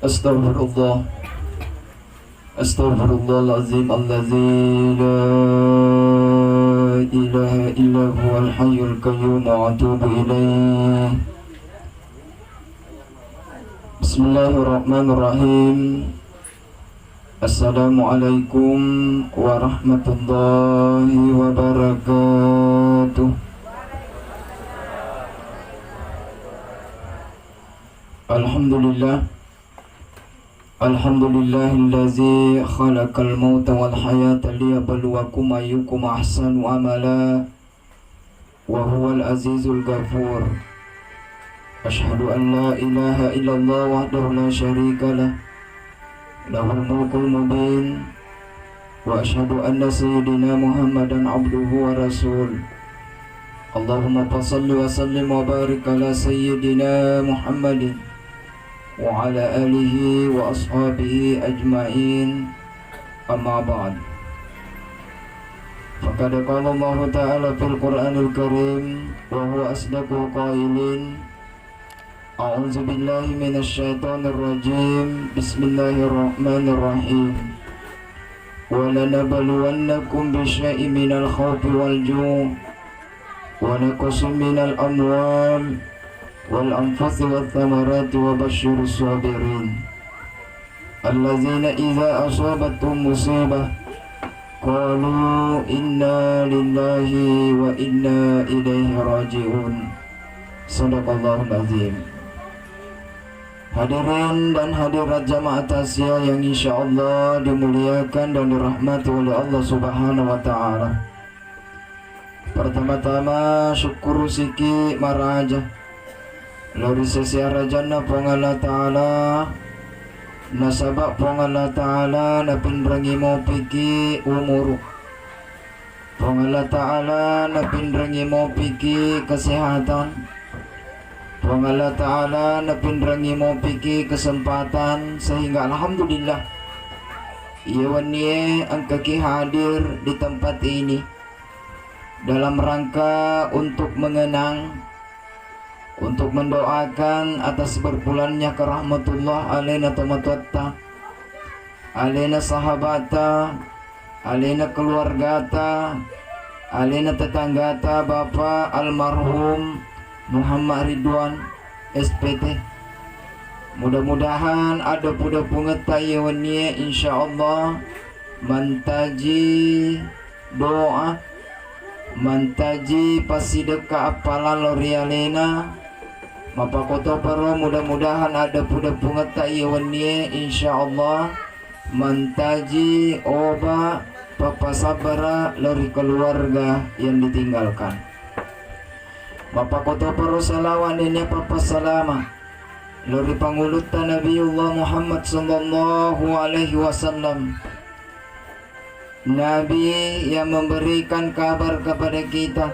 Astaghfirullah. Astaghfirullahaladzim Allazi la ilaha illa huwal hayyul qayyum wa atubu ilaih. Bismillahirrahmanirrahim. Assalamualaikum warahmatullahi wabarakatuh. Alhamdulillah. Alhamdulillahillazi khalaqal mauta wal hayata liyabluwakum ayyukum ahsanu amala wa huwal azizul ghafur. Asyhadu an la ilaha illallah wahdahu la syarika lah, lahul mulkul mubin, wa asyhadu anna sayyidina Muhammadan abduhu wa rasul. Allahumma salli wa sallim wa barik ala sayyidina Muhammadin wa ala alihi wa ashabihi ajma'in, amma ba'd. Faqad qala Allah ta'ala fil Qur'anil Karim wa huwa asdaqul qailin. A'udzu billahi minasy syaithanir rajim. Bismillahirrahmanirrahim. Wa lanabluwannakum bisyai'in minal khawfi wal ju' wa naqsin minal amwal wal anfusi wath thamarati wa basyyiris sabirin allazina idza asabatuhum musibah qalu inna lillahi wa inna ilaihi raji'un. Shadaqallahul azim. Hadirin dan hadirat jamaah tasya yang insyaallah dimuliakan dan dirahmati oleh Allah Subhanahu wa taala. Pertama-tama syukur siki maraja lori sesiara jannah pong Allah Ta'ala, nasabak pong Allah Ta'ala na pinrangi mo piki umur, pong Allah Ta'ala na pinrangi mo piki kesehatan, pong Allah Ta'ala na pinrangi mo piki kesempatan, sehingga alhamdulillah iyawan niya ang kaki hadir di tempat ini dalam rangka untuk mengenang, untuk mendoakan atas berpulannya ke rahmatullah alaina tamatwatta, alaina sahabata, alaina keluargata, alaina tetanggata Bapak almarhum Muhammad Ridwan SPT. Mudah-mudahan ada puda pungeta yawannya insyaallah mantaji doa, mantaji pasideka apalan lorialena mapakoto paro. Mudah-mudahan ada puda pungeta iyawannya insyaallah mantaji oba papa sabara lori keluarga yang ditinggalkan. Mapakoto paro salawan ini papa salama lori pangulutan Nabiullah Muhammad sallallahu alaihi wasallam, Nabi yang memberikan kabar kepada kita,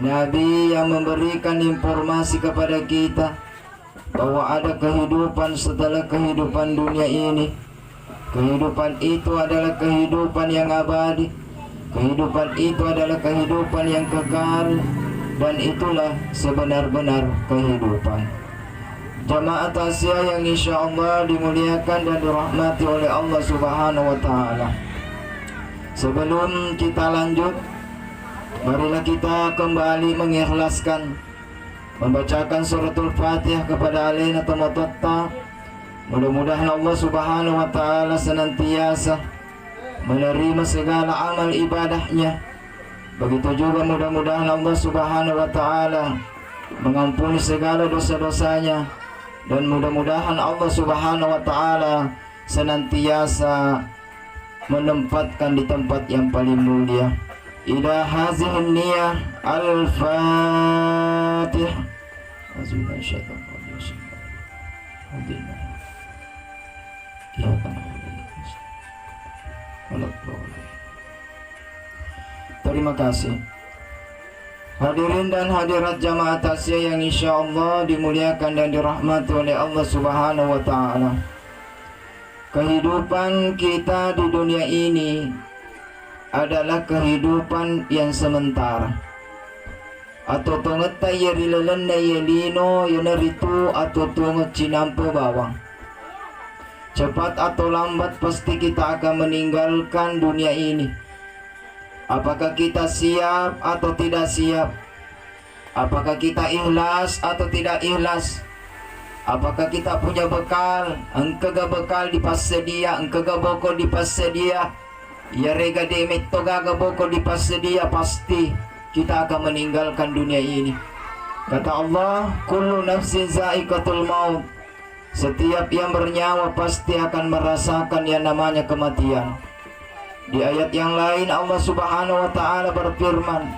Nabi yang memberikan informasi kepada kita bahwa ada kehidupan setelah kehidupan dunia ini. Kehidupan itu adalah kehidupan yang abadi, kehidupan itu adalah kehidupan yang kekal, dan itulah sebenar-benar kehidupan. Jamaah tasya yang insyaallah dimuliakan dan dirahmati oleh Allah Subhanahu wa taala. Sebelum kita lanjut, marilah kita kembali mengikhlaskan membacakan suratul Fatihah kepada alaina tamatwatta. Mudah-mudahan Allah Subhanahu wa taala senantiasa menerima segala amal ibadahnya. Begitu juga mudah-mudahan Allah Subhanahu wa taala mengampuni segala dosa-dosanya, dan mudah-mudahan Allah Subhanahu wa taala senantiasa menempatkan di tempat yang paling mulia. Ila hazihin niyah al-fatih. Azuna syaitan rajim. Hadina. Terima kasih. Hadirin dan hadirat jamaah tasya yang insyaallah dimuliakan dan dirahmati oleh Allah Subhanahu wa taala. Kehidupan kita di dunia ini adalah kehidupan yang sementara. Atau tunget tayo rilalan na yelino yanaritu atau tunget cinampo bawang. cepat atau lambat pasti kita akan meninggalkan dunia ini. Apakah kita siap atau tidak siap? Apakah kita ikhlas atau tidak ikhlas? Apakah kita punya bekal? Engkau ga bekal dipasedia, engkau ga boko dipasedia. Ya rega demit toga ga boko dipasedia, pasti kita akan meninggalkan dunia ini. Kata Allah, kullu nafsin za'iqatul maut. Setiap yang bernyawa pasti akan merasakan yang namanya kematian. Di ayat yang lain Allah Subhanahu wa taala berfirman,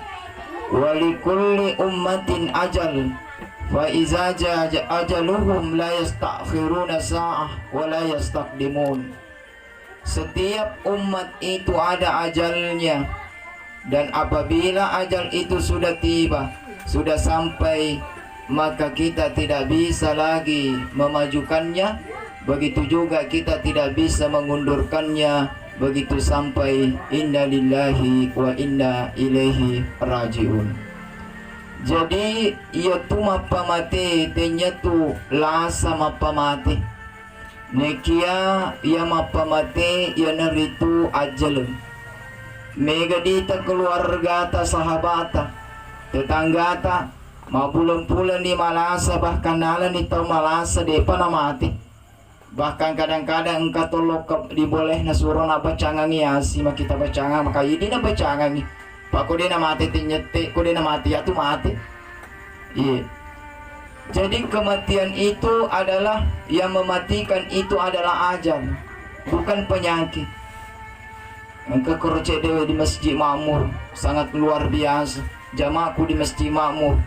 "Walikulli ummatin ajal, fa iza jaa ajaluhum la yastakhiruna sa'ah wa la yastaqdimun." Setiap umat itu ada ajalnya, dan apabila ajal itu sudah tiba, sudah sampai, maka kita tidak bisa lagi memajukannya. Begitu juga kita tidak bisa mengundurkannya. Begitu sampai inna lillahi wa inna ilaihi rajiun. Jadi ia tu mapamate tenya tu lasa mapamate. Nekia ia mapamate ia naritu ajal. Megadita keluarga ta sahabata, tetanggata, mabulan-bulan di malasa, bahkan nalan itu malasa depa na mati. Bahkan kadang-kadang engkau tolok diboleh na suruh na bacangangi asi makita bacangang maka ini na bacangangi. Pak ko na mati tinyete, ko na mati atu mati. Iya. Jadi kematian itu adalah yang mematikan, itu adalah ajal, bukan penyakit. Engkau kerja dewe di Masjid Makmur sangat luar biasa. Jamaahku di Masjid Makmur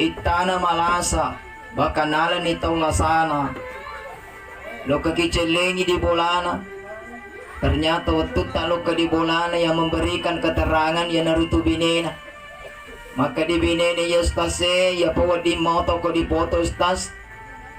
itana malasa bahkan nalan itaw lasana lo kakicelengi di bolana. Ternyata waktu talo ka di bolana yang memberikan keterangan ya naruto binena. Maka di binena ya stase ya pawa di moto ko di foto stas,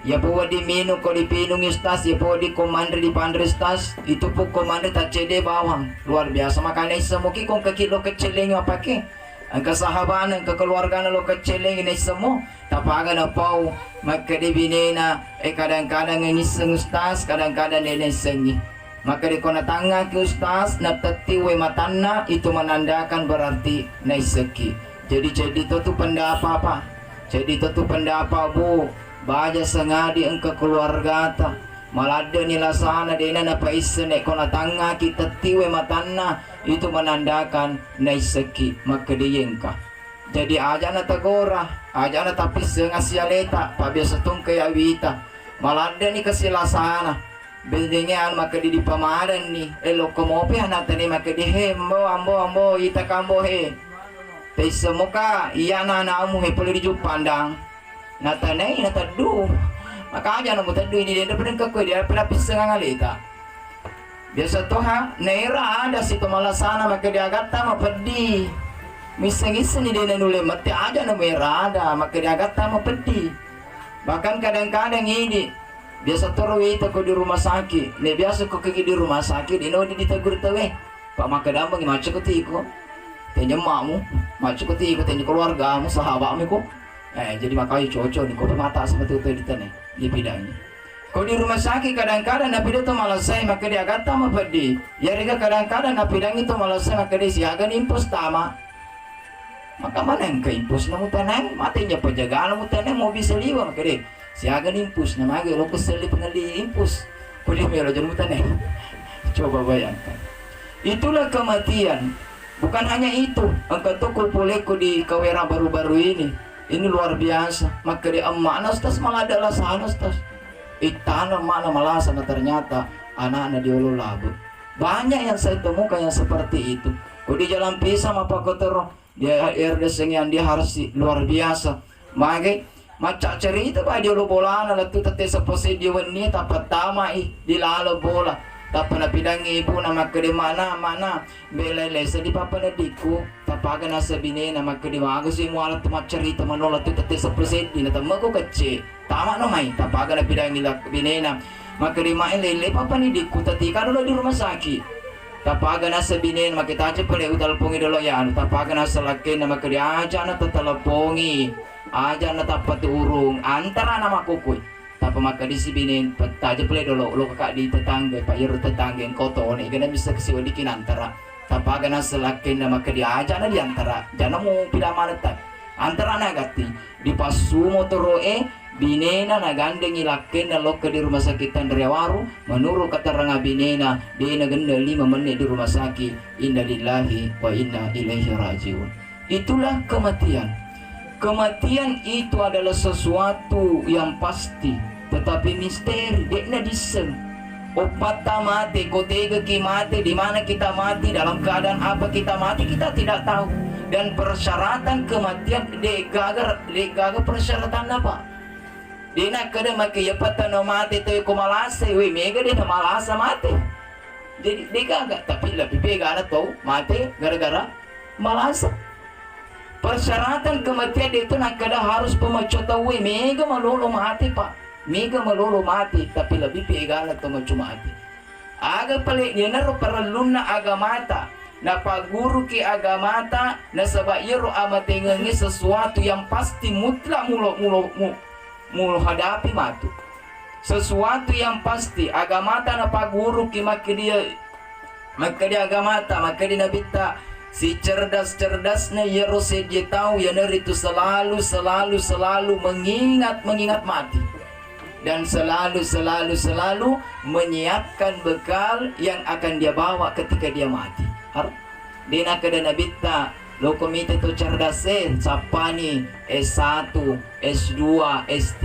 ya pawa di minu ko di pinung stas, ya pawa di komandre di pandre stas. Itu po komandre tak cede bawang luar biasa. Makanya semuki kong kakilo kacelengi apake ang kasahaban, ang kekeluargaan lo kacelengi na semua tapaga na pau magkadibine na kadang-kadang ngiseng ustas, kadang-kadang nisengi. Maka di kona tanga ki ustas na tatiwe matanna, itu menandakan berarti naiseki. Jadi itu tu pendapa apa? Jadi itu tu pendapa bu baja sengadi ang kekeluarga ta malada nila sana dena na paisen kona tanga ki tatiwe matanna, itu menandakan naiseki makadiyengka. Jadi aja na tagora, aja na tapis ngasialeta, pabiasa tung kaya wita. Malada ni kasilasana. Bedingan maka di pamadan ni lokomopi hanata ni maka di hembo ambo ita kambo he. Tay semuka iya na amu he puli di pandang. Natanay natadu. Maka aja na mutadu ini dia pedeng kakoi dia pelapis ngaleta. Biasa to ha, naira ada situ malasana maka dia agata mapedi. Misang-isang ni dia nule mati aja na merada maka dia agata mapedi. Bahkan kadang-kadang ini biasa toro ita ko di rumah sakit. Ne biasa ko kaki di rumah sakit ino di ditegur tawe. Pak maka dambang macu ko tiko. Tanya makmu, macu ko tiko tanya keluargamu, sahabatmu ko. Jadi makanya cocok ni ko mata seperti itu di tanah di bidangnya. Kau di rumah sakit kadang-kadang napi itu malah saya maka dia kata mapedi. Ya rega kadang-kadang napi dang itu malah saya maka dia siaga impus tama. Maka mana yang ke impus namu tanang matinya penjagaan namu tanang mau bisa liwa maka dia siaga impus nama ge lo keseli pengali impus. Boleh melo jadi tanang. Coba bayangkan. Itulah kematian. Bukan hanya itu. Engkau tuh kupuleku di kawera baru-baru ini. Ini luar biasa. Maka dia amanah tas malah adalah sanas tas. Itana mana malasan ternyata anak-anak diulu labu. Banyak yang saya temukan yang seperti itu. Kau di jalan pisang apa kotor dia air desengan dia harus luar biasa. Maka macam cerita bah dia lu bola na latu tete sepose dia weni tapat tamai di lalo bola. Tapi na pidangi ibu nama kede mana belele sedi papa na diku tapaga na sabine nama kede magus imu alat tu cerita manola tu tete sepose di na tamago kecil. Tama no mai tapaga na pidangi la binena maka di main lele papa ni diku tatika dulu di rumah sakit. Tapaga na sabinen makita aja pala utalpongi dulu yan. Tapaga na salaki na maka di aja na tatalapongi aja na tapat urung antara nama kukuy. Tapa maka di sibinin petaja pele dolo lo kakak di tetangga pak yero tetangga yang koto nih gana bisa kesiwa dikin antara tapa gana selakin nama ke dia aja na di antara jana mau pila manetak antara nagati di pasumo toroe binena na gandeng ilaken na lo ke di rumah sakit Tandriawaru menurut keterangan binena dia na ganda 5 menit di rumah sakit. Inna lillahi wa inna ilaihi rajiun. Itulah kematian. Kematian itu adalah sesuatu yang pasti, tetapi misteri. Dekna diseng. Opata mati, kotega ki mati, di mana kita mati, dalam keadaan apa kita mati, kita tidak tahu. Dan persyaratan kematian, degaga persyaratan apa? Dina kada makai pata no mati tu ko malasa, we mega dia malasa mati. Jadi degaga, tapi lebih pega tahu mati gara-gara malasa. Persyaratan kematian itu nak kada harus pemacotawi mega malolo mati pak, mega malolo mati tapi lebih pegala to macu mati. Aga pale ni naro perluna agamata na paguru ki agamata na sabairo amatengengi sesuatu yang pasti mutlak mulo hadapi matu. Sesuatu yang pasti agamata na paguru ki makedia agamata makedia nabita. Si cerdas-cerdasnya Yerose dia tahu ya itu selalu mengingat mati dan selalu menyiapkan bekal yang akan dia bawa ketika dia mati. Dina kada nabita lo komite to cerdasen sapani S1, S2, S3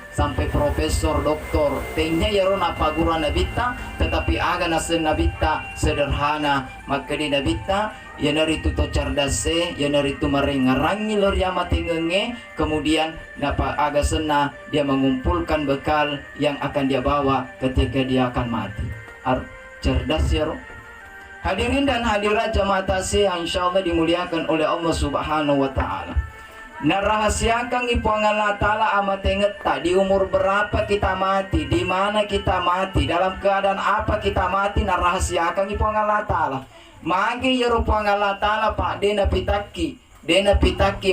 sampai profesor, doktor. Tehnya yaro napagura nabita, tetapi aga nasen nabita sederhana. Maka di nabita, ya naritu to cerdase, ya naritu marengarangi lor yama tingenge. Kemudian napa aga sena dia mengumpulkan bekal yang akan dia bawa ketika dia akan mati. Cerdas yaro. Hadirin dan hadirat jamaah tasih yang insyaallah dimuliakan oleh Allah Subhanahu wa taala. Narahasiakan ipu Allah Ta'ala amat inget tak di umur berapa kita mati, di mana kita mati, dalam keadaan apa kita mati. Narahasiakan ipu Allah Ta'ala magi ya rupu Allah Ta'ala pak dena pitaki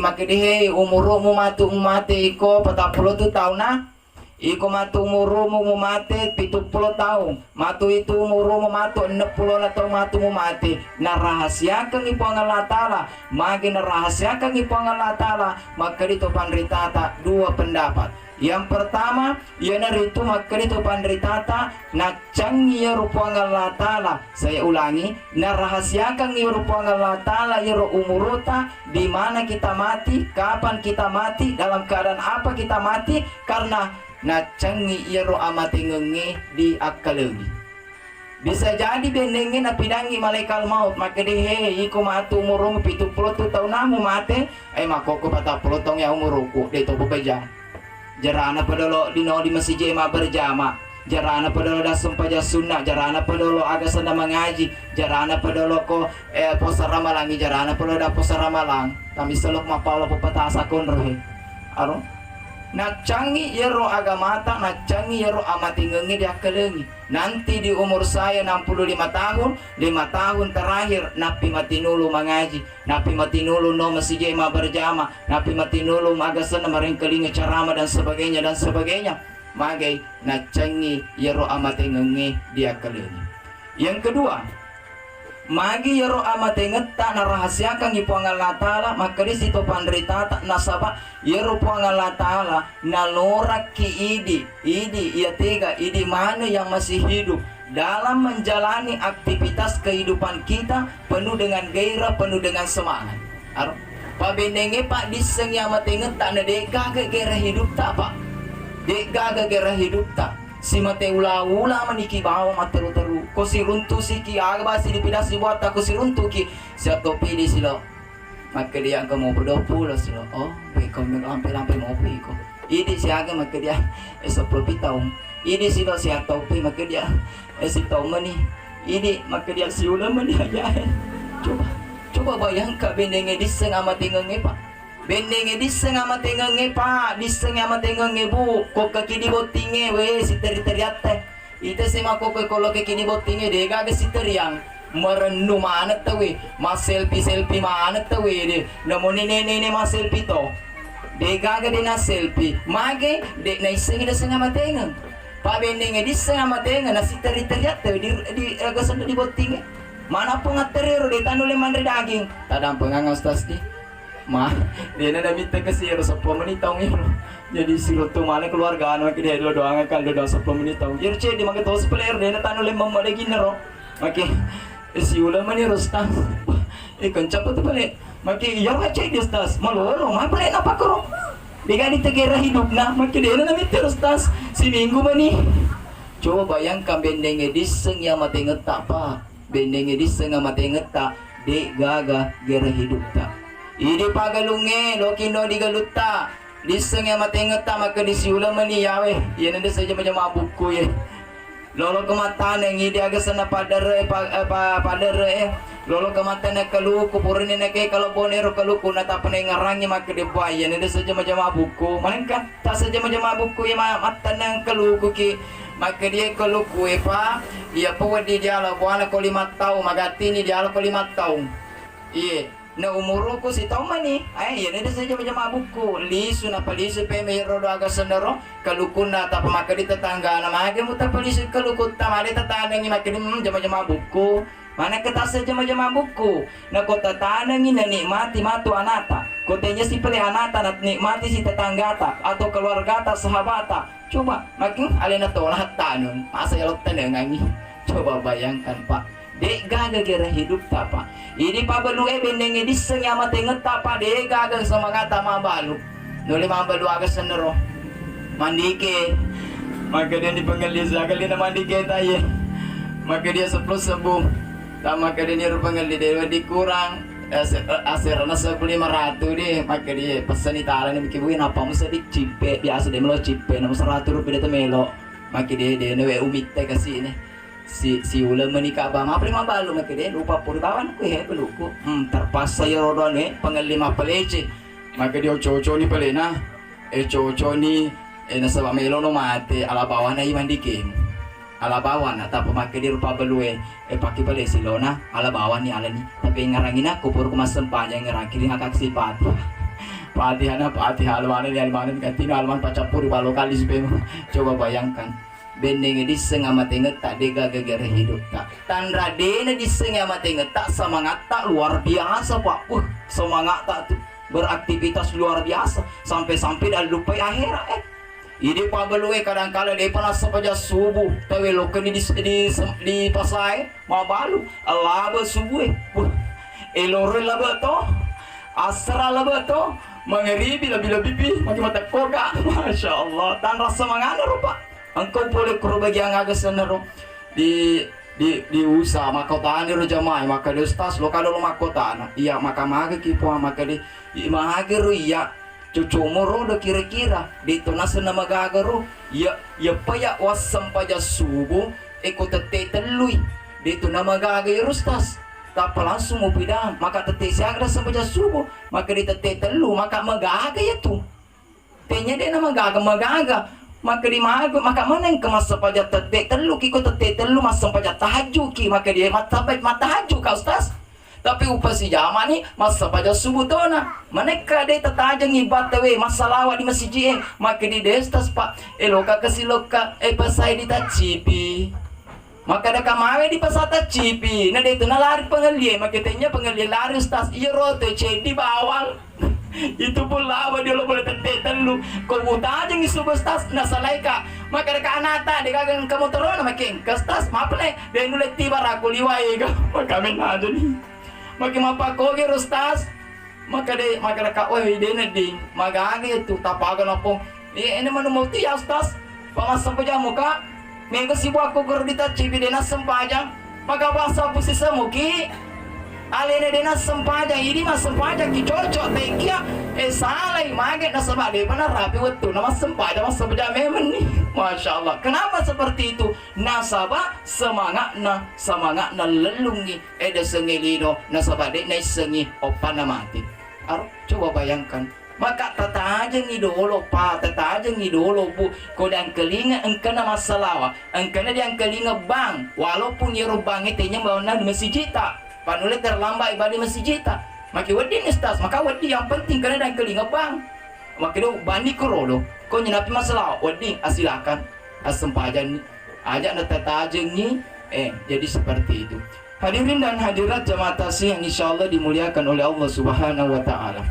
maki dihe umurumu mati iko 40 tahun nah iko matu umurumu mati 70 tahun matu itu umurumu matu 60 atau matu mati. Narahasiakan ipu Allah Ta'ala magi narahasiakan ipu Allah Ta'ala maka itu pandritata dua pendapat. Yang pertama ya naritu maka itu pandritata nacangi ya rupa Allah Ta'ala. Saya ulangi, narahasiakan ya rupa Allah Ta'ala ya umuruta di mana kita mati, kapan kita mati, dalam keadaan apa kita mati, karena nacangi iro amati ngengi di akalegi. Bisa jadi bendengi na pidangi malaikat maut maka dehe iko matu umurumu 70 tahun namu mate makoko 40 tahun ya umuruku de to bebeja. Jarana padolo dino di masjid jema berjama. Jarana padolo dasum paja sunnah, jarana padolo aga sana mengaji, jarana padolo ko posa ramalangi, jarana padolo da posa ramalang. Kami selok mapalo pepatasa konrohe. Aro nacangi yero agamata, nacangi yero amati ngengi dia kelengi. Nanti di umur saya 65 tahun, 5 tahun terakhir napi matinulu mengaji, napi matinulu no masih jema berjama, napi matinulu magasana maring kelinga carama dan sebagainya. Magai nacangi yero amati ngengi dia kelengi. Yang kedua, magi yero amate ngetta narahasiakan ipu Allah Ta'ala maka di situ pandritata nasaba yero pu Allah Ta'ala nalorak ki idi ya tiga idi mana yang masih hidup dalam menjalani aktivitas kehidupan kita penuh dengan gairah, penuh dengan semangat. Pabendenge pak diseng ya amate ngetta na deka gairah hidup tak pak, deka gairah hidup tak. Si mate ula maniki bawa materu ko si runtu si ki aga si dipida si buat aku si runtu ki siap topi di silo maka dia kamu berdopu lo silo kau lampe mau pi ko idi si aga maka dia esopropi tahun idi silo siap topi maka dia si tahun mani idi maka dia si ula mani aja. Coba bayangkan bendenge diseng amat tingenge pak. Bendenge diseng amat tengenge pak, diseng amat tengenge bu, kok kini botinge we si teri-teriate. Ite sema kok kalau kini botinge dega ke si teriang merenung mana tahu we, mas selfie mana tahu we de, namun ini mas selfie to. de gaga de na selfie mage de na iseng da senga matenga pa bendenge di senga matenga na si teri-teriat di agasan di boting mana po nga terero de tanule mandre daging tadang pengangas tas di ma dia na minta ke siro 10 menit tahu ngiro jadi siro tu mana keluarga anu kini dua doang kan dua 10 menit tahu jadi cek di maga tos player dia na tanule mamma de ginero maki si ulama ni rostas kencang tu balik maki iya cek di stas maloro mah balik apa koro dia di tegera hidup nah maki dia na minta rostas si minggu mani coba bayangkan bendenge diseng yang mati ngetak pak bendenge diseng yang mati ngetak de gaga gera hidup tak ini pagalunge lokino di galuta diseng yang mati ngetak maka disiula mani yawe iya nanda saja macam buku ya lolo kematan yang ide agak sana padare lolo kematan yang kalu kupurin yang kayak kalau bonero kalu kuna tak pernah ngarangnya maka dia buaya nanda saja macam buku malingkan tak saja macam buku ya matan yang kalu kuki maka dia kalau kue pa ia pun di dia lah buana ko 5 tahun magati ni dia lah ko 5 tahun iya na umur ko si tahun mani ay yan ito saja macam buku lisu na palisu pe mayro do aga sandaro kalukun na tapa maka di tetangga na mage mo ta palisu kalukut ta mali tatandang ni maka di jama buku mana kita saja macam buku na ko tatandang ni na nikmati matu anata kotanya si pele anata na nikmati si tetanggata atau keluargata sahabata coba makin alena to lahat tanon masa yalot tanengan ni coba bayangkan pak dek gaga kira hidup tapa ini pa balu bendenge diseng yang mati ngetapa dek gaga semangat ma balu nuli ma balu aga senero mandike maka dia dipanggil kali na mandike taye maka dia 10 sebuh tak maka dia niru panggil dia dikurang asirana 500 deh maka dia pesan itala ni bikin apa musa di cipe biasa dia melo cipe na 100 rupiah dia melo maka dia newe umit teh kasih ni si ulam menikah bang apa lima balu maka dia lupa pun kawan ku he peluku terpaksa ya rodon panggil 5 pelece maka dia coco ni pelena coco ni nasaba melo no mate ala bawah na iman dikim ala bawah na tapi maka dia lupa belue pakai balik silona ala bawah ni ala ni tapi ngarangin aku pur ku masempanya ngarangin ngakak si pati Fatihana almanan ni almanan kantina alman pacapur balo kali sepema coba bayangkan bendenge diseng amat inget tak dega gegara hidup tak tandra dena diseng amat inget tak semangat tak luar biasa pak semangat tak tuh beraktivitas luar biasa sampai-sampai dah lupa akhirat ini pak belue kadang-kala dia pernah saja subuh tapi lokani di pasai mau balu Allah subuh elore laba to asra laba to mengeribi lebih makin mata koga masya Allah tan rasa mangana rupa engkau boleh kurubagi yang agak senero di usaha makota ni rojamai maka di ustaz lo kalau lo makota na iya maka maga kipo maka di maga ro iya cucu moro do kira-kira di tunas na magaga ro iya paya wasam paja subuh ikut tete telui di tuna magaga ya ustaz tak langsung mau pindah maka tete siaga sampai subuh maka di tete telu maka magaga ya tu tenya dia nama magaga maka di maka mana yang kemas sapaja tete telu kiko tete telu mas sapaja tahajud ki maka dia mata tahajud kau ustaz tapi upasi jama ni mas sapaja subuh tona maneka de tatajang ibadah we masalawa di masjid maka di destas pak eloka kasiloka pasai di tacipi maka ada kamawe di pasata cipi nah itu na lari pengelie maka tanya pengelie lari ustaz iya roto cek di bawal itu pun lawa dia lo boleh tetetan lu kau buta aja ngisu bestas nasalaika maka ada anata dia kagak kamu turun makin kestas maaf le dia nulet tiba raku liwai maka aja nih maka mapa koge ustaz maka ada kak wah dia nadi maka age itu tapagan apa ini mana mau ya ustaz pamas sampai jam muka minggu si aku gerdita cibi dena sempajang maka bahasa pusi semuki alene dena sempajang ini mas sempajang ki cocok tekia salai maget nasabah de benar rapi wetu nama sempajang mas sempajang memang nih masya Allah kenapa seperti itu nasabah semangat na lelungi ada sengelido nasabah de na sengi opana mati coba bayangkan maka tatajang idolo pa tatajang idolo bu kodang kelinga engkana masalawa engkana yang kelinga bang walaupun yero bang itenya bawana di masjidita panule terlambat ibadah masjidita maki wedi nistas maka wedi yang penting karena dan kelinga bang Makanya bani kerodo kau nyenapi masalah wading asilakan asempajan ajak natatajeng ni jadi seperti itu. Hadirin dan hadirat jamaah tasih yang insyaallah dimuliakan oleh Allah Subhanahu wa taala.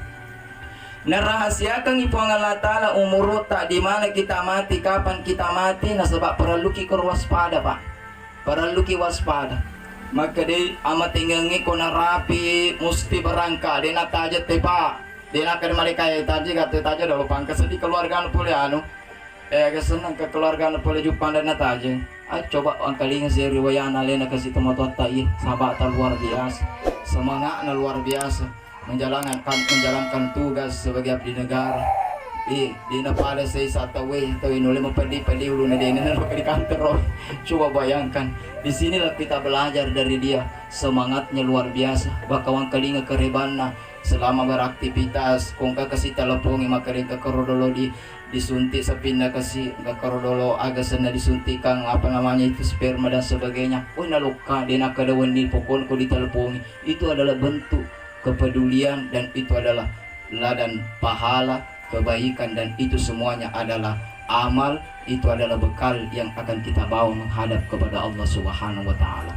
Narahasiakan ipu Allah taala umur tak di mana kita mati, kapan kita mati, nah sebab perlu kita waspada Pak. Perlu kita waspada. Maka dia amat tinggi kona rapi mesti berangkat dia nak tajat Pak. Dia nak kerja mereka ya tadi kata taja dah lupa angkat sedih keluarga boleh kesenang ke keluarga boleh jumpa dan taja. Coba angkali ngasi riwayat alena kasih tomato tai sahabat luar biasa, semangat luar biasa menjalankan tugas sebagai abdi negara. Di pada saya satu tahu ini oleh mempedi ulu nade ini di kantor. Coba bayangkan di sinilah kita belajar dari dia, semangatnya luar biasa. Bakawang kalinga kerebana selama beraktivitas kongka kasih telepongi maka mereka kerodolo disuntik sepindah kasih kerodolo agak sena disuntikan apa namanya itu sperma dan sebagainya. Naluka dia nak ada wani pokok ko ditelepongi. Itu adalah bentuk kepedulian dan itu adalah ladang pahala kebaikan dan itu semuanya adalah amal, itu adalah bekal yang akan kita bawa menghadap kepada Allah Subhanahu wa taala.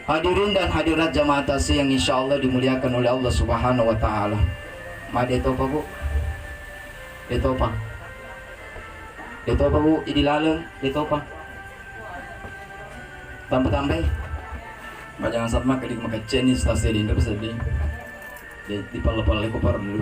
Hadirin dan hadirat jamaah tasih yang insyaallah dimuliakan oleh Allah Subhanahu wa taala. Made to pa Bu? Dito pa. Dito pa Bu, idilaleng, dito pa. Tambah-tambah. Jangan sampai kedik makan Chinese tasih di sedih. Di pala-pala ko perlu.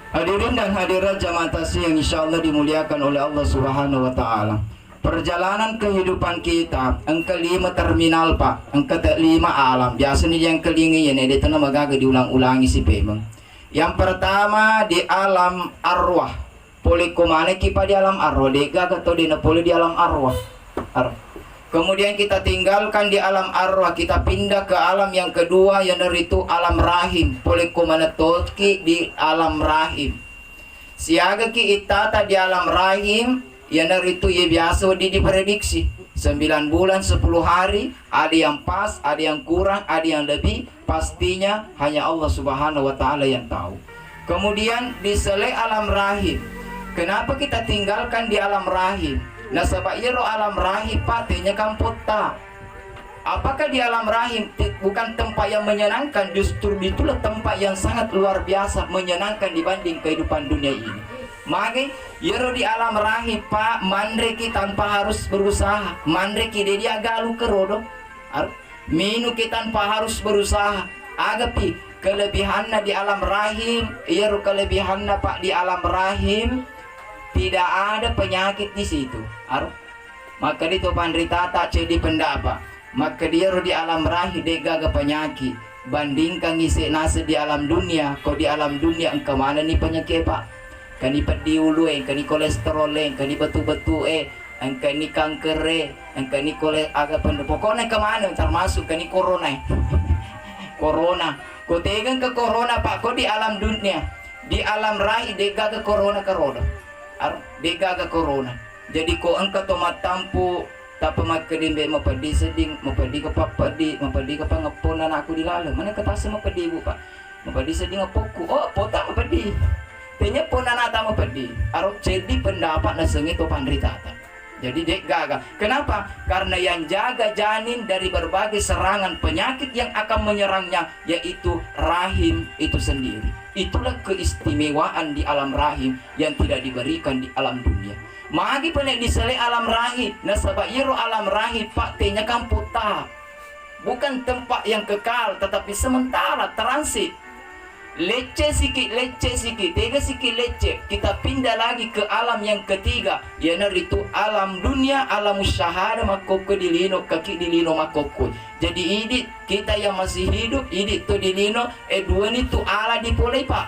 Hadirin dan hadirat jamaah tasih yang insyaallah dimuliakan oleh Allah Subhanahu wa taala. Perjalanan kehidupan kita, ang kelima terminal Pak, ang kelima alam. Biasanya yang kelima yan, dito na magaga diulang-ulangi si Pemeng. Yang pertama di alam arwah. Poli kumane kipa di alam arwah, dega atau di napoli di alam arwah. Kemudian kita tinggalkan di alam arwah, kita pindah ke alam yang kedua yang dari itu alam rahim. Poli kumane toki di alam rahim. Siaga ki itata di alam rahim. Yang dari itu ya biasa diprediksi 9 bulan 10 hari, ada yang pas, ada yang kurang, ada yang lebih, pastinya hanya Allah Subhanahu wa taala yang tahu. Kemudian di sele alam rahim. Kenapa kita tinggalkan di alam rahim? Nah sebab iro alam rahim patinya kampota. Apakah di alam rahim bukan tempat yang menyenangkan, justru itulah tempat yang sangat luar biasa menyenangkan dibanding kehidupan dunia ini. Maka yero di alam rahim Pak mandreki tanpa harus berusaha, mandreki dia galu kerodo, minu kita tanpa harus berusaha. Agapi kelebihannya di alam rahim, yero kelebihannya Pak di alam rahim tidak ada penyakit di situ. Maka itu pandrita tak jadi pendapat. Maka dia di alam rahim dia gaga penyakit. Bandingkan ngisi nasi di alam dunia, kau di alam dunia engkau mana nih penyakit Pak? Kani pedi ulu kani kolesterol kani batu-batu kani kanker kani agak pokoknya kemana termasuk kani corona corona kau tegang ke corona Pak kau di alam dunia di alam rahim dega ke corona dega ke corona jadi kau engkau tomat tampu tak pemakaian be mapadi seding mapadi ke papadi mapadi ke pangaponan aku di lalu mana kata semua pedi Bu Pak mapadi seding apoku pota mapadi tanya pun anak tamu pedih, arok jadi pendapat naseng itu pandritata. Jadi dek gagal. Kenapa? Karena yang jaga janin dari berbagai serangan penyakit yang akan menyerangnya, yaitu rahim itu sendiri. Itulah keistimewaan di alam rahim yang tidak diberikan di alam dunia. Magi penek disele alam rahim, nasabah iro alam rahim Pak tanya kamputa. Bukan tempat yang kekal, tetapi sementara transit. Lecce sikit, tega sikit lecce. Kita pindah lagi ke alam yang ketiga, yaitu alam dunia, alam syahada makoko dilino, kaki dilino makoko. Jadi ini kita yang masih hidup, ini tu dilino, dua ni tu ala dipolai Pak.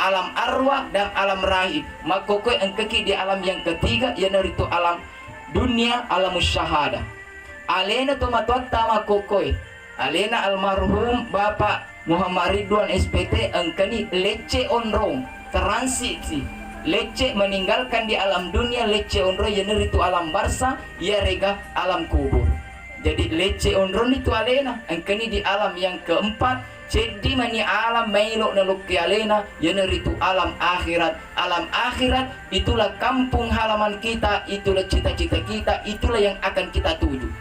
Alam arwah dan alam rahim. Makoko yang kaki di alam yang ketiga, yaitu alam dunia, alam syahada. Alena tu matuat tama kokoi. Alena almarhum Bapak Muhammad Ridwan SPT engkani lecce onrong transisi lecce meninggalkan di alam dunia lecce onrong yang itu alam barsa ya rega alam kubur. Jadi lecce onrong itu alena engkani di alam yang keempat Jadi mani alam mailok na lukyalena, yan itu alam akhirat. Alam akhirat itulah kampung halaman kita, itulah cita-cita kita, itulah yang akan kita tuju.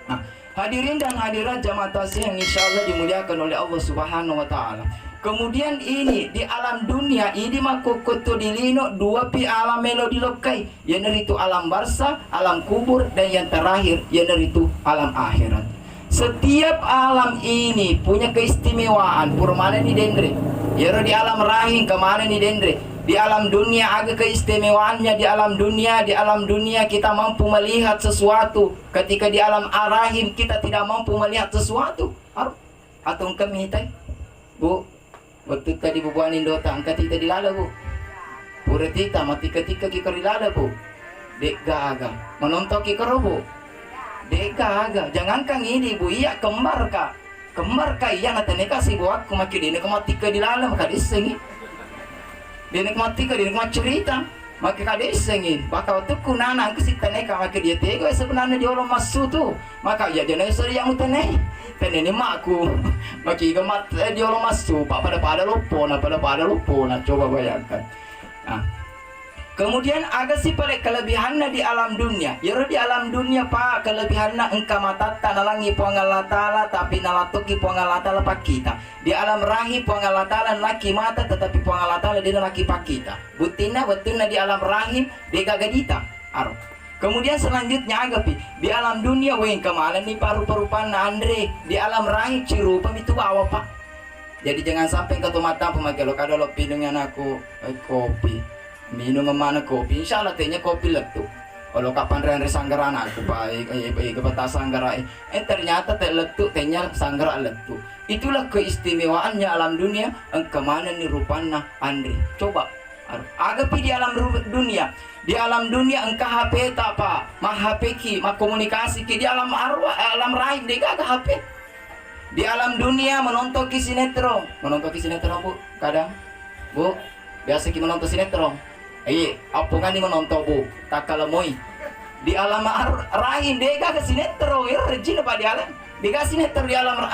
Nah, hadirin dan hadirat jamaah tasih yang insya Allah dimuliakan oleh Allah Subhanahu Wa Taala. Kemudian ini di alam dunia ini makukutu dilino dua pi alam melo dilokai, yan itu alam barza, alam kubur, dan yang terakhir yan itu alam akhirat. Setiap alam ini punya keistimewaan. Purmana ni dendre. Yero di alam rahim kemana ni dendre. Di alam dunia ada keistimewaannya. Di alam dunia kita mampu melihat sesuatu. Ketika di alam rahim kita tidak mampu melihat sesuatu. Atau kami tay, bu, waktu tadi bubuanin dota, angkat kita dilala bu. Pura tita mati ketika kita dilala bu. Dek gaga menonton kita bu. Deka aga, jangankan ini bu, iya kembar ka iya ngata neka si bu aku maki dene kemati ke di dalam maka disengi, dene kemati ke dene kemati cerita, maka kade disengin, maka waktu kunana angke si teneka maki dia tego sebenarnya dia orang masuk tu, maka ya dia nasi yang utene, tenene makku, maki kemat dia orang masuk, pak pada lupona, coba bayangkan, nah. Kemudian ada si paling kelebihannya di alam dunia. Yero di alam dunia pak kelebihannya engkau matata nalangi puangalatala tapi nalatuki puangalatala pak kita. Di alam rahim puangalatala laki mata tetapi puangalatala dia laki pak kita. Butina di alam rahim dia gagadita. Aro. Kemudian selanjutnya agapi di alam dunia weng kemalan nih paru-parupan Andre di alam rahim cirupa itu bawa pak. Jadi jangan sampai kau mata pemakai lo kada lo pinungan aku kopi. Minum mana kopi, insya Allah tehnya kopi letup. Kalau kapan renre sanggara aku baik, kebetul sanggara. Ternyata teh letup, tehnya sanggara letup. Itulah keistimewaannya alam dunia. Kemana nih rupanya Andre? Coba, agapi di alam dunia. Di alam dunia engkau HP tak pak, mah HP ki, mah komunikasi ki di alam arwah, alam rahim deh gak HP. Di alam dunia menonton sinetron bu, kadang bu biasa ki menonton sinetron. Apa kan menonton bu, tak kalamoi. Di alam rahim dia gak sinetron, rejin apa di alam? Dia sinetron di alam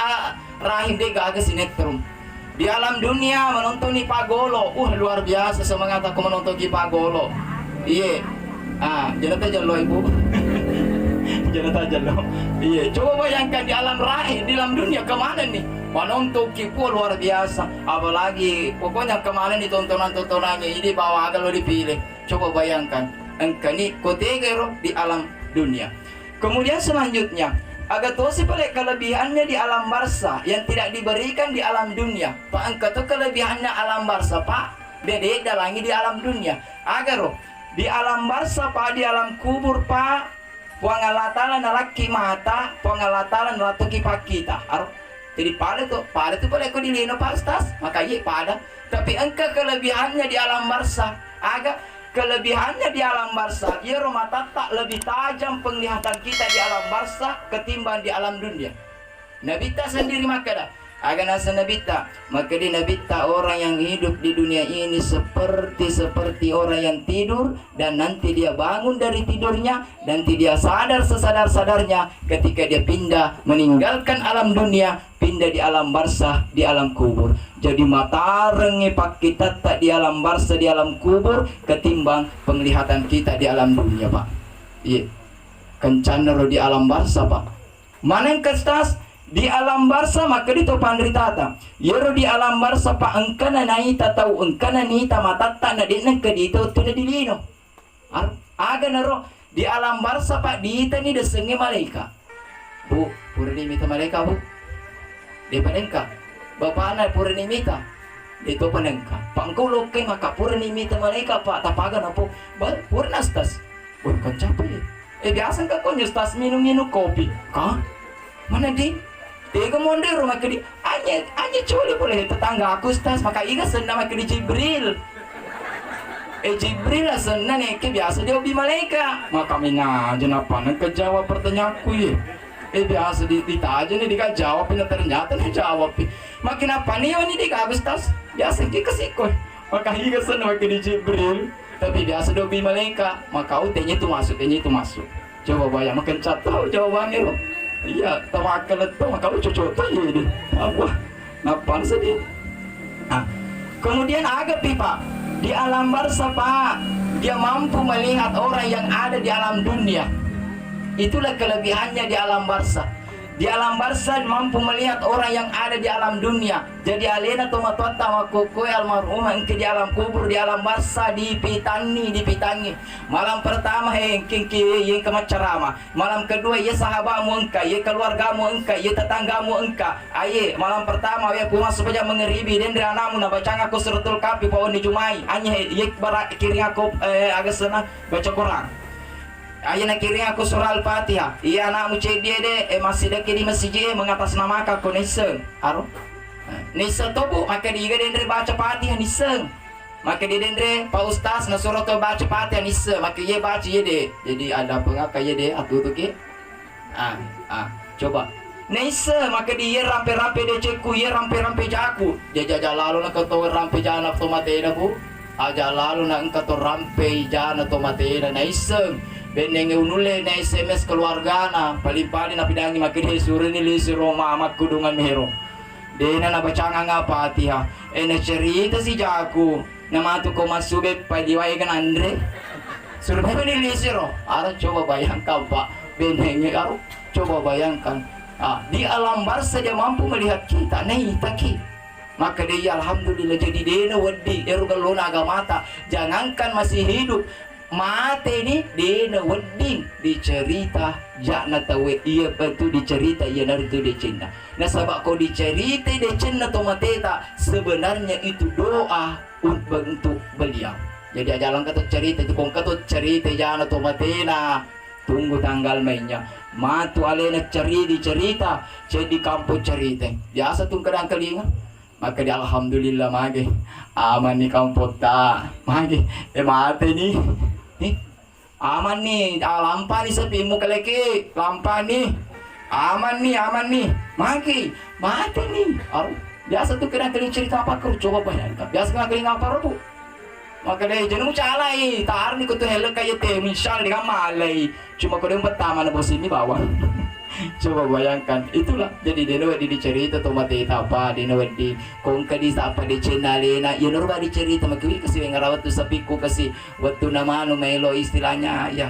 rahim dia gak sinetron. Di alam dunia menonton ni Pagolo, luar biasa semangat aku menonton ki Pagolo. Iya, jangan aja lo ibu, jangan aja lo. Iya, coba bayangkan di alam rahim, di alam dunia kemana nih? Menonton kipu luar biasa, apalagi pokoknya kemarin di tontonan-tontonannya ini bawa agak lo dipilih. Coba bayangkan, engkau ini kotegero di alam dunia. Kemudian selanjutnya, agak tuh sih paling kelebihannya di alam barza yang tidak diberikan di alam dunia. Pak engkau tuh kelebihannya alam barza pak, beda lagi di alam dunia. Agar di alam barza pak, di alam kubur pak, puangalatalan laki mata, puangalatalan latuki pak kita. Jadi pada tuh aku dilino pastas, makanya pada. Tapi engkau kelebihannya di alam barza, agak kelebihannya di alam barza, ya rumah tata lebih tajam penglihatan kita di alam barza ketimbang di alam dunia. Nabita sendiri maka dah, agak nasa nabita, maka di nabita orang yang hidup di dunia ini seperti orang yang tidur dan nanti dia bangun dari tidurnya, nanti dia sadar sesadar-sadarnya ketika dia pindah meninggalkan alam dunia, pindah di alam barza, di alam kubur. Jadi mata rengi pak kita tak di alam barza, di alam kubur ketimbang penglihatan kita di alam dunia pak. Iya, kencanero di alam barza pak. Mana yang kestas? Di alam barza maka dito pandritata. Yero di alam barza pa engkana naita tau engkana nita matata na di nang kadito tu na dilino. Aga naro di alam barza pa dita ni desengi malaika. Bu, purnimita malaika bu. Di panengka. Bapak na purnimita. Dito panengka. Pangko lokay maka purnimita malaika pa tapagan po. Purnastas. Bukan capek. Biasa ka ko nyustas minum kopi. Ka? Mana di? Tega monde rumah kedi, anya coli boleh tetangga aku stas, maka iga senna maka di Jibril. Jibril lah senna nih, ke biasa dia obi malaikat. Maka mina aja napa nak jawab pertanyaanku ya. Biasa ditanya nih dia jawab, ternyata nih jawab. Makin apa nih ini dia aku stas, biasa kita kesikoy. Maka iga senna maka di Jibril, tapi biasa dia obi malaikat. Maka utenya itu masuk, Coba bayang makin cat tahu jawabannya loh. Iya, tawakal itu kalau cocok tuh ya deh. Apa? Napal sedih. Nah, kemudian agak pipa di alam barza Pak, dia mampu melihat orang yang ada di alam dunia. Itulah kelebihannya di alam barza. Di alam barza mampu melihat orang yang ada di alam dunia. Jadi alena tomatota makukue almarhumah engke di alam kubur, di alam barza dipitangi. Malam pertama engke yang kemacerama. Malam kedua ye sahabatmu engka, ye keluargamu engka, ye tetanggamu engka. Aye malam pertama ye puma supaya mengeribi dendre anakmu na baca aku suratul kafi pawon di jumai. Anye ye barak kiri aku agak senang baca Quran. Ayana kiri aku surah Al-Fatihah. Iya anakmu cek dia deh masih dek di masjid mengatasnamakan aku niseng. Aro. Niseng tu bu, maka dia dendre baca Fatihah niseng. Maka dia dendre Pak Ustaz na surah tu baca Fatihah niseng. Maka dia baca ye deh. Jadi ada pengaka ye deh atu tu ke. Coba. Niseng maka dia rampe-rampe dia cekku, ye rampe-rampe jaku. Dia jajal lalu nak kau rampe jana tu mati dah bu. Aja lalu nak engkau rampe jana tu mati dah niseng. Beneng unule na SMS keluarga na paling-paling na pidangi makini suri ni lisi Roma amat kudungan mehero. Dena na bacanga nga Fatihah. Na cerita si Jaku na matu ko masube pa diway kan Andre. Suruh ni lisi ro. Ara coba bayangkan Pak. Beneng aro coba bayangkan. Di alam barza dia mampu melihat kita nih taki. Maka dia alhamdulillah jadi dena wedi erugalona agamata. Jangankan masih hidup mate ni dena wedding dicerita jakna tawe iya betul dicerita iya naritu de cinta. Nah sabak kau dicerita de cinta to mateta sebenarnya itu doa untuk beliau. Jadi ajalan kata cerita itu kong kata cerita jana to matena tunggu tanggal mainnya. Matu alena cerita jadi kampung cerita. Biasa tuh kadang kelinga. Maka di alhamdulillah mage aman nih kampung ta mage mate nih. Aman nih, lampa nih sepi muka leki, lampa nih, aman nih, maki, mati nih. Biasa tuh kena cerita apa kau coba bayangkan. Biasa kena apa tu? Maka deh jangan calai, tar nih kau tuh helak kayak teh, misal dengan malai. Cuma kau yang pertama na bos ini bawa. Coba bayangkan, itulah jadi dia wedi dicerita tuh mati apa dia wedi kongka di apa di cenalena ya norba dicerita makui kasih ngarawat tuh sapiku kasih waktu nama anu melo istilahnya ya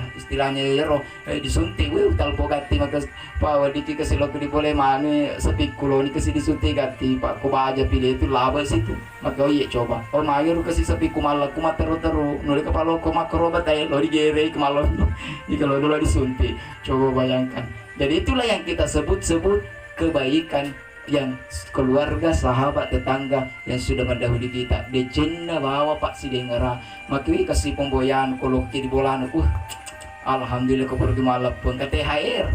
roh disuntik weh tal pogati maka pak wedi kasih lo di boleh mana sapiku lo ni kasih disuntik gati pak ko aja pilih itu laba situ maka iya coba mayor kasih sapiku malah ku teru nuli kepala ko makrobat aja lo digere kemalon jika lo dulu disuntik coba bayangkan. Jadi itulah yang kita sebut kebaikan yang keluarga, sahabat, tetangga yang sudah mendahului kita. Dia cenna bawa Pak si dengara, makui kasih pemboyan kolok di bolan alhamdulillah kau pergi malam pun ke THR.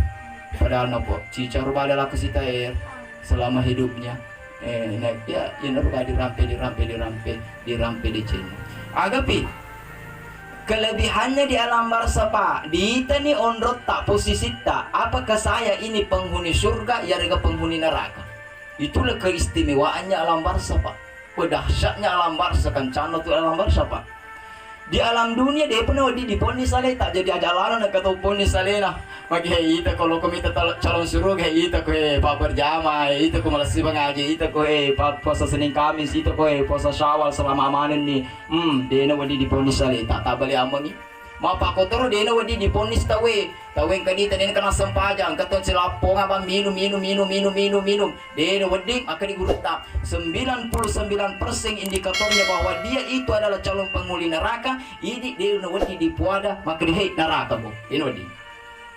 Padahal nopo cicar bala laku si THR selama hidupnya. Ya nopo dirampe di cenna. Agapi kelebihannya di alam barza Pak, diita ni onrot tak posisi tak. Apakah saya ini penghuni surga ya rega penghuni neraka? Itulah keistimewaannya alam barza Pak. Dahsyatnya alam barza kan cano tuh alam barza Pak. Di alam dunia dia pernah diponis saleh tak jadi ajalan nak kata ponis saleh nah. Bagi kita kalau kami calon surga kita ko Pak berjamaah itu ko malas ngaji itu ko puasa Senin Kamis itu ko puasa Syawal selama amanan ni. Dia na wadi diponis saleh tak bali amang ni. Ma Pak kotor dia na wadi diponis tawe kadita dia kena sempajang katon silapong abang minum. Dia na wadi akan digurutap 99% indikatornya bahwa dia itu adalah calon penghuni neraka. Ini dia na wadi dipuada maka dia neraka bu. Dia wadi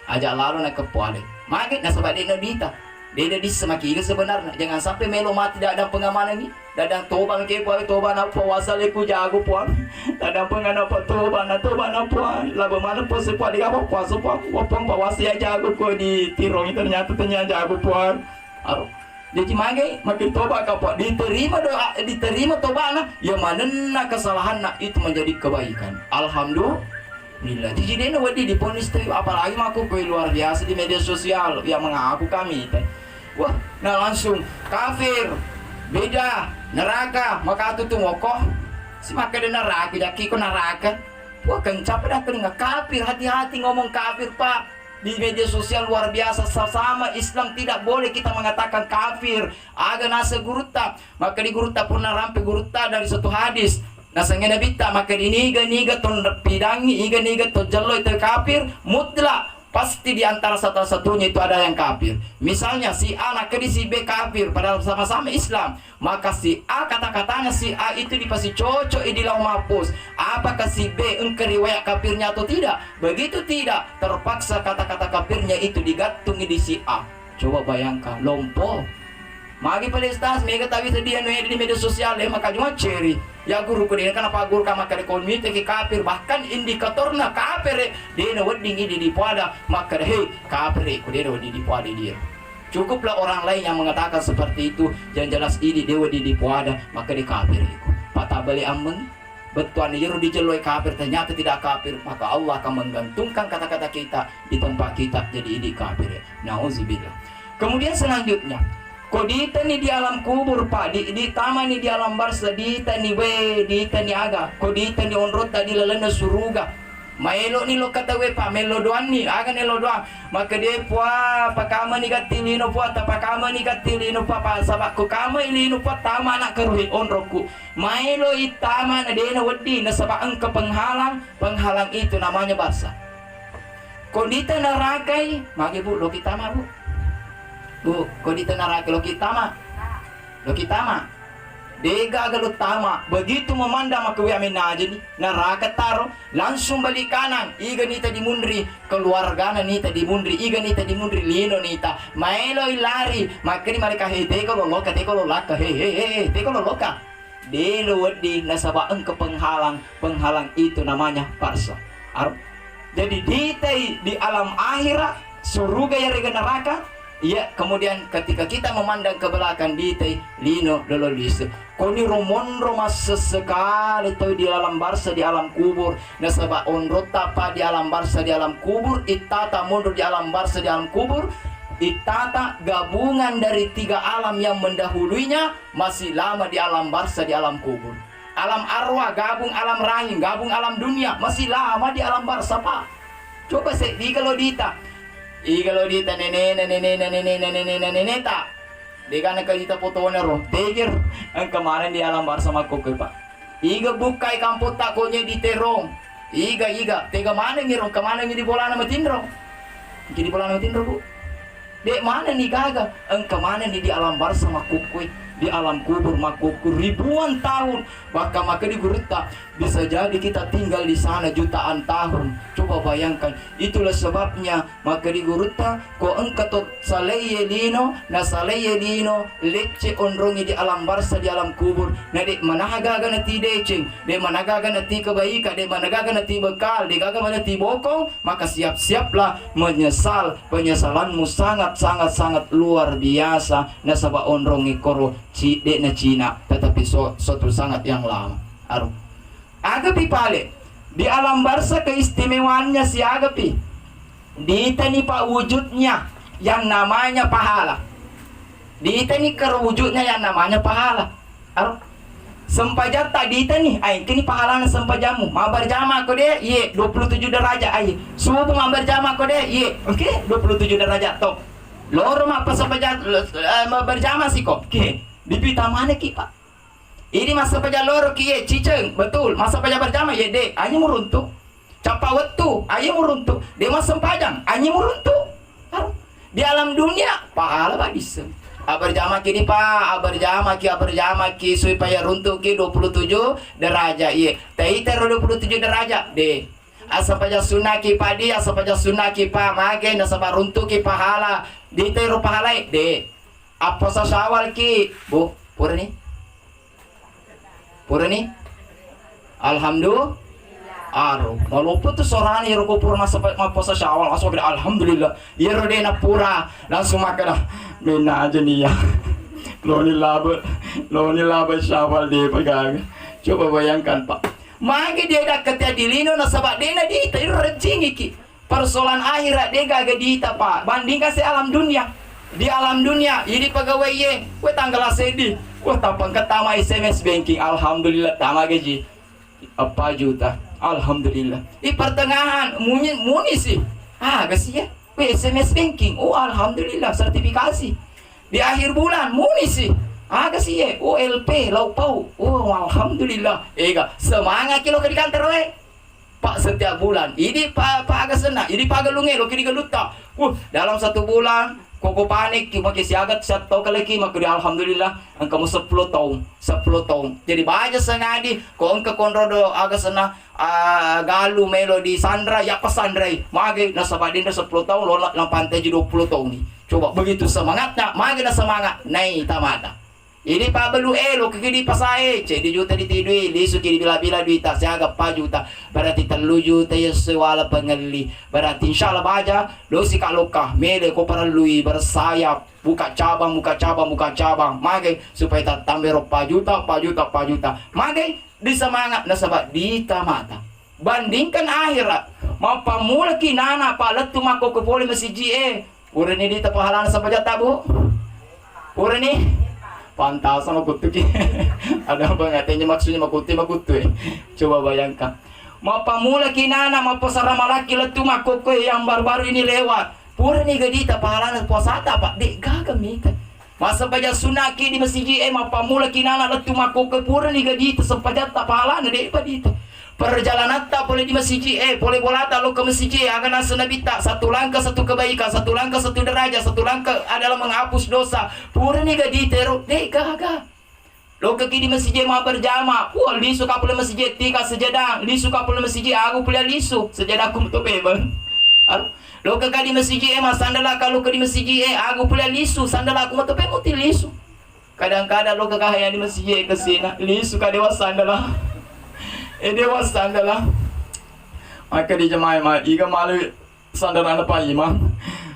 ajak lalu nak kepuade. Maka nasabah dia na dita. Dia disemaki sebenarnya jangan sampai melo mati tidak ada pengamanan ni. Dadang tobang ke puan toba na puasa leku jago puan. Dadang pengana toba na puan. Laba mana pun sepuan di kapal puasa puan. Wapang pawasi aja jago ko di tirong ternyata jago puan. Aro. Jadi makin toba kapal diterima toba na. Ya mana na kesalahan na itu menjadi kebaikan. Alhamdulillah. Jadi dia wadi diponis tu apalagi aku luar biasa di media sosial yang mengaku kami. Wah, nah langsung kafir, beda, neraka, maka itu ngokoh. Si maka ada neraka, jadi ko neraka. Wah kencap dah telinga kafir, hati-hati ngomong kafir Pak. di media sosial luar biasa. Sama Islam tidak boleh kita mengatakan kafir. Aga nasa gurutta, maka di gurutta pun narampe gurutta dari satu hadis. Nasa ngenabita maka diniga-niga ton pidangi, iga-niga ton jallo itu kafir mutlak. Pasti di antara satu-satunya itu ada yang kafir. Misalnya si A nak si B kafir padahal sama-sama Islam, maka si A kata-katanya si A itu dipasti cocok di lauh mahfuz. Apakah si B engkau riwayat kafirnya atau tidak? Begitu tidak, terpaksa kata-kata kafirnya itu digantungi di si A. Coba bayangkan, lompo. Magi palestas mega tawi sedia di media sosial maka cuma ceri. Ya guru ko dia kenapa guru ka maka komite ke kafir, bahkan indikatorna kafir dia wedding ini di pada maka hei kafir ko dia di pada dia. Cukuplah orang lain yang mengatakan seperti itu, yang jelas ini dewa di pada maka di kafir itu. Patah balik ameng betuan jeru dijeloi kafir ternyata tidak kafir, maka Allah akan menggantungkan kata-kata kita di tempat kita jadi ini kafir. Nauzubillah. Kemudian selanjutnya kodita ni di alam kubur pak, di taman ni di alam barza, dita ni we, dita ni aga, kodita ni onrota di lalana suruga. Maelo ni lo kata we pak, melo doan ni, aga ni lo doan. Maka dia pua, pakama ni katilino pua, tapakama ni katilino pua, sabak ko kama ilino pua, tama nak keruhi onroku. Maelo itama na dia na wadi, na sabak ang penghalang, penghalang itu namanya barza. Kodita na rakai, magi bu, lo kita ma bu. Bu, kau di neraka lo kita mah, dega agak lo tama. Begitu memandang maka amin aja nih, neraka taruh, langsung balik kanan. Iga nita di mundri, keluarga nita di mundri, iga nita di mundri, lino nita, maelo lari. Maka ni mereka teko lo loka, teko lo loka. Delo wedi nasabaan ke penghalang itu namanya barza. Jadi di alam akhirat surga ya rega neraka. Ya, kemudian ketika kita memandang ke belakang di lino lololis. Koni romon romas sesekali itu di alam barza di alam kubur. Nasaba onrota pa di alam barza di alam kubur. Itata mundur di alam barza di alam kubur. Itata gabungan dari 3 alam yang mendahulunya masih lama di alam barza di alam kubur. Alam arwah gabung alam rahim, gabung alam dunia masih lama di alam barza pak. Coba saya kalau dita. Kalau dita nene tak, dia nak kita foto nero, teger, ang kemarin di alam barza makuk pak. Iga bukai kamput takonya di terong, iga, tega mana ngirong, kemana di bola nama tindrong, jadi bola nama tindrong bu. Dek mana nih gaga, ang kemana di alam barza makuk di alam kubur makuk ribuan tahun, bahkan maka di gurita bisa jadi kita tinggal di sana jutaan tahun. Coba bayangkan, itulah sebabnya maka di gurita ko engkatot saleye lino na saleye lino lecce onrongi di alam barza di alam kubur. Na di managaga na ti deceng, di managaga na ti kebaika, di managaga na ti bekal, di gaga na ti bokong, maka siap-siaplah menyesal. Penyesalanmu sangat luar biasa. Na saba onrongi koro Cide na Cina, tetapi suatu sangat yang lama. Agapi pale di alam barza keistimewaannya si agapi. Dita ni pak wujudnya yang namanya pahala. Dita ni kerwujudnya yang namanya pahala. Sempajat tak dita nih, ay kini pahala na sempajamu. Mabar jama ko deh, ye 27 derajat ay. Subuh mabar jama ko deh, ye. Oke, 27 derajat tok. Loro mah pas sempajat mabar jama sih kok. Oke. Di pita mana ki pak? Ini masa paja loro ki ciceng betul masa paja berjama ya dek hanya meruntuk capa wetu hanya meruntuk dia masa pajang hanya meruntuk di alam dunia pahala badis berjama kini pak berjama ki supaya runtuk ki 27 derajat ye tei ter 27 derajat deh asa paja sunaki padi asa paja sunaki pa mage nasa runtuk ki pahala di teru pahala deh apa sa syawal ki bu pura ni alhamdulillah walaupun tuh sorani roko pura masa sa syawal asal alhamdulillah ya rodena pura langsung makan dah mina aja nih ya loni laba syawal deh pegang coba bayangkan pak magi dia dah ketia dilino na sabak dena di itu rezeki ki persoalan akhirat dia gak dita pak bandingkan si alam dunia. Di alam dunia, ini pegawai ye, we tanggal sedih, we tapang ketama SMS banking, alhamdulillah tama gaji, apa juta, alhamdulillah. Di pertengahan, muni sih, kasih ya, SMS banking. Oh alhamdulillah sertifikasi. Di akhir bulan munisi. Aga sih OLP lau pau. Oh alhamdulillah. Ega semangat kilo ke di kantor we. Pak setiap bulan. Ini pak agak senang. Ini pak galunge lo kiri galuta. Dalam 1 bulan koko panik cuma kisi agat 1 tahun lagi maka di alhamdulillah kamu 10 tahun. Jadi baca sengadi ko engka konrodo agak senang galu melo di Sandra ya pesandrai. Mage nasabadin 10 tahun lo lang pantai 20 tahun nih. Coba begitu semangatnya, mage na semangat naik tamata. Ini pak belu lo kiki pasai cek di juta ditidui lisu kiri bila-bila duit tak siaga 4 juta berarti 3 juta ya sewala pengeli berarti insyaallah baja lo si kalokah mele ko para lui bersayap buka cabang mage supaya tak tambah 4 juta mage di semangat nasabak di tamata bandingkan akhirat mau pamula kinana palat tu mako ke poli masih urang ini di tapahalan sampai jata bu urang ini pantas sama kutu ki. Ada apa ngatanya maksudnya makuti coba bayangkan mau pamula kinana mau pasara malaki letu makoko yang baru-baru ini lewat pura nih gadita pahalana puasata pak dek gagam mika masa baca sunaki di masjid mau pamula kinana letu makoko pura nih gadita sempajat pahalana dek padita perjalanan tak boleh di masjid boleh bolata lo ke masjid akan asa nabita 1 langkah 1 kebaikan 1 langkah 1 derajat 1 langkah adalah menghapus dosa pura nih gadita dek gaga lo ke kini masjid mau berjamaah lisu kapul masjid tika sejadah lisu kapul masjid aku punya lisu sejadah aku betul bebel lo ke kali masjid mas sandala kalau ke di masjid aku punya lisu sandala aku betul bebel lisu kadang-kadang lo ke kahaya di masjid ke sini lisu ka dewa sandala dewa sandala maka di jemaah iga malu sandala apa imam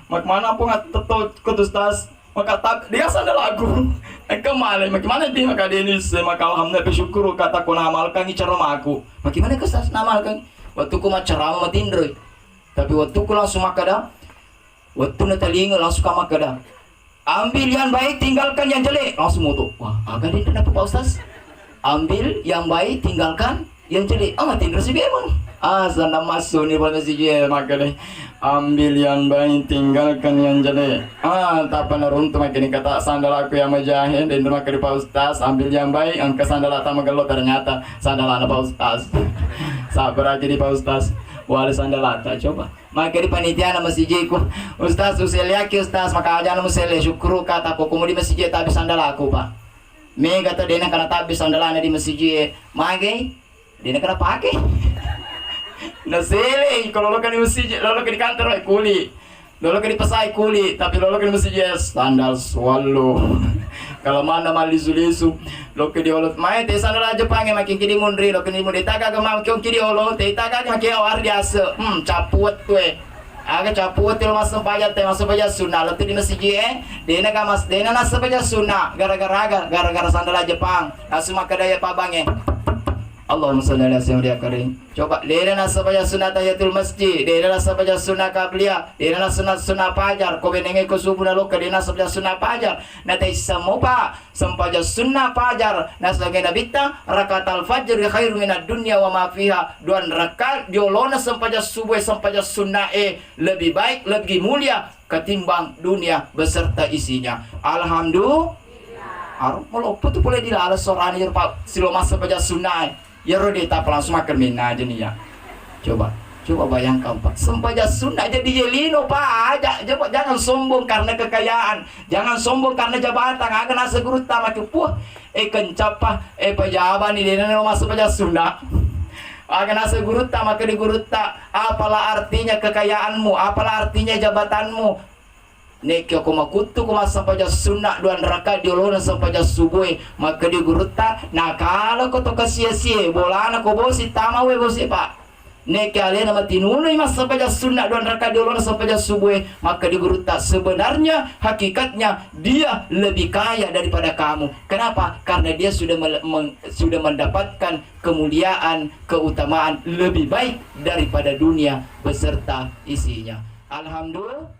mak mana pun tetot kutustas maka tak dia sandala aku kemana bagaimana dia maka dia ini maka alhamdulillah bersyukur kata ku namalkan ceramah aku bagaimana kesas namalkan waktu ku ceramah matindroy tapi waktu ku langsung makada waktu natalinga langsung ka makada ambil yang baik tinggalkan yang jelek langsung moto wah agak dia kenapa Pak Ustaz ambil yang baik tinggalkan yang jelek matindro sih memang sana masuk nih pada si maka deh ambil yang baik tinggalkan yang jelek tak pernah runtuh makin kata sandal aku yang majahir dan rumah ke Pak Ustaz ambil yang baik angka sandal atau magalo ternyata sandal anak Pak Ustaz sabar aja di Pak Ustaz wali sandal ata coba maka di panitia nama masjidku Ustaz useliaki Ustaz maka aja nama useli syukur kata aku di masjid tapi sandal aku Pak me kata dia karena tapi sandal anak di masjid mage dia kena pakai nasele kalau lo kan di masjid lo kan di kantor kuli lo kan di pasai kuli tapi lo kan di masjid sandal swallow kalau mana mal lisu lo kan di olot mai te sandal aja pange makin kiri mundri lo kan di mundri taga ke mau kiri olot te taga makin awar biasa capuat tuh aga capuat lo masuk pajat te masuk pajat sunnah lo di masjid dena ka mas dena nasa pajat sunnah gara-gara sandal aja pang langsung makadaya pabange Allahumma sholli ala sayyidina karim. Coba dena nasa baca sunat tahiyatul masjid, dena nasa baca sunat qabliyah, dena nasa sunat fajar. Ko benenge ko subuh na loka dena nasa baca sunat fajar. Natai samoba sampaja sunat fajar. Nasa gena bitta rakatal fajr khairu minad dunya wa ma fiha. 2 rakaat diolona sampaja subuh sampaja sunat lebih baik, lebih mulia ketimbang dunia beserta isinya. Alhamdulillah. Arep melopo tu boleh dilalas sorani Pak silo masa baca sunat. Ya rodi tak langsung makan mina aja nih ya. Coba bayangkan Pak. Sempaja sunnah jadi jelino Pak. Jangan sombong karena kekayaan. Jangan sombong karena jabatan. Akan asa guru tamak puh. Kencapa pejabat nih dia masuk baca sunnah. Akan asa guru tamak di guru tak. Apalah artinya kekayaanmu? Apalah artinya jabatanmu? Neki aku makutu ku masa paja sunnah 2 rakaat diolona sampaja subuh maka di gurutta nah kalau kau toka sia-sia bolana ko bosi tama we bosi Pak neki alena mati nunai masa paja sunnah 2 rakaat diolona sampaja subuh maka di gurutta sebenarnya hakikatnya dia lebih kaya daripada kamu. Kenapa? Karena dia sudah mendapatkan kemuliaan keutamaan lebih baik daripada dunia beserta isinya. Alhamdulillah.